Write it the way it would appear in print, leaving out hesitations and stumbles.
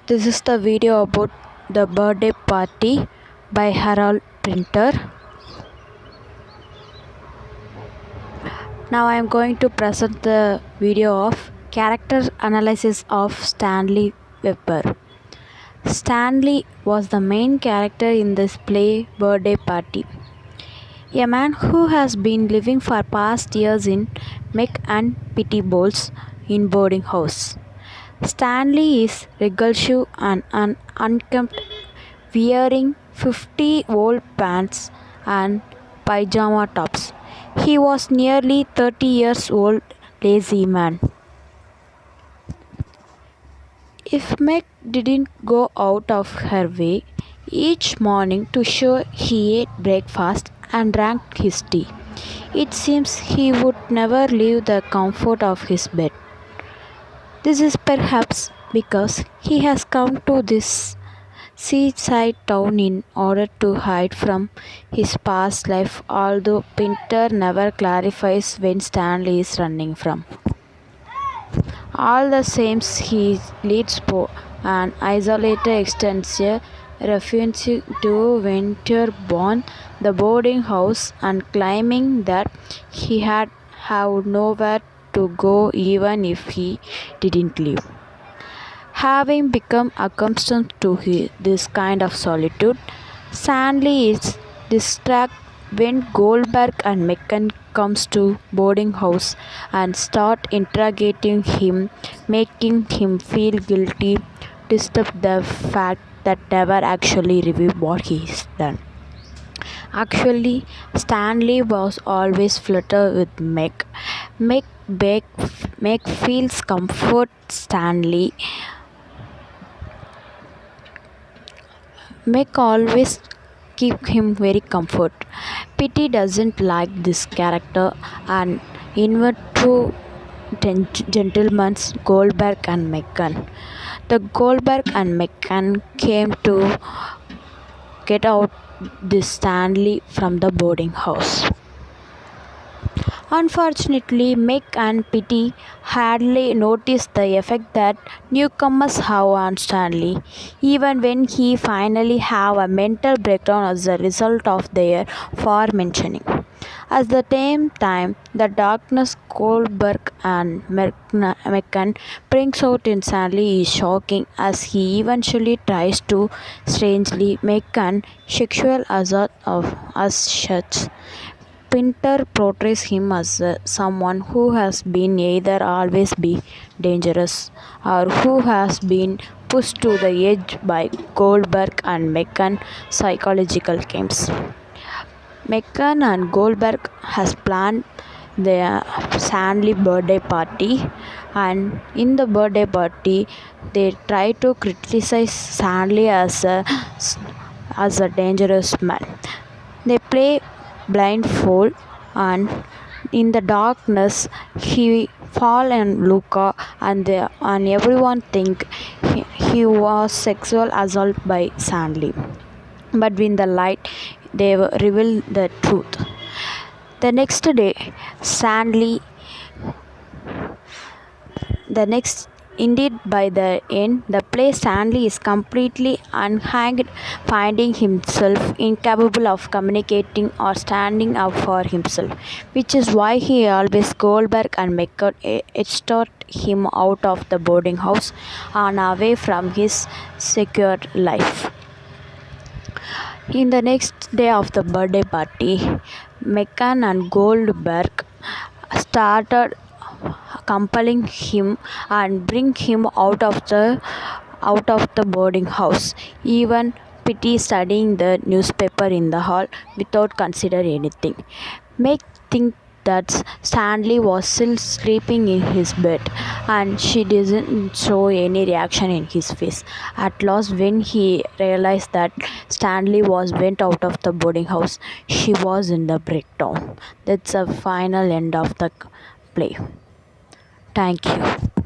This is the video about the birthday party by Harold Printer. Now I am going to present the video of character analysis of Stanley Webber. Stanley was the main character in this play Birthday Party. A man who has been living for past years in Mick and Pity Bowls in boarding house. Stanley is repulsive and unkempt, wearing 50 old pants and pajama tops. He was nearly 30 years old, lazy man. If Meg didn't go out of her way each morning to show he ate breakfast and drank his tea, it seems he would never leave the comfort of his bed. This is perhaps because he has come to this seaside town in order to hide from his past life, although Pinter never clarifies when Stanley is running from. All the same, he leads an isolated extension, refusing to venture beyond the boarding house and claiming that he had have nowhere to go even if he didn't leave. Having become accustomed to this kind of solitude, Stanley is distracted when Goldberg and Mecken comes to boarding house and start interrogating him, making him feel guilty, despite the fact that never actually reveal what he's done. Actually, Stanley was always flirted with Meg. Meg feels comfort Stanley. Meg always keep him very comfort. Pity doesn't like this character and invite two gentlemen, Goldberg and Mecken. The Goldberg and Mecken came to get out this Stanley from the boarding house. Unfortunately, Meg and Pity hardly noticed the effect that newcomers have on Stanley, even when he finally have a mental breakdown as a result of their forementioning. At the same time, the darkness Goldberg and Mecken brings out in Stanley is shocking, as he eventually tries to strangely make an sexual assault of as such. Pinter portrays him as someone who has been either always be dangerous or who has been pushed to the edge by Goldberg and Mecken psychological games. Mecken and Goldberg has planned their Stanley birthday party, and in the birthday party they try to criticize Stanley as a dangerous man. They play blindfold, and in the darkness he fall and Luca and everyone think he was sexual assault by Stanley. But in the light they reveal the truth. The next day, indeed, by the end, the play Stanley is completely unhanged, finding himself incapable of communicating or standing up for himself, which is why he always Goldberg and Mecken extort him out of the boarding house and away from his secure life. In the next day of the birthday party, Mecken and Goldberg started compelling him and bring him out of the boarding house. Even Pity studying the newspaper in the hall without consider anything. Meg think that Stanley was still sleeping in his bed, and she didn't show any reaction in his face. At last, when he realized that Stanley went out of the boarding house, she was in the breakdown. That's the final end of the play. Thank you.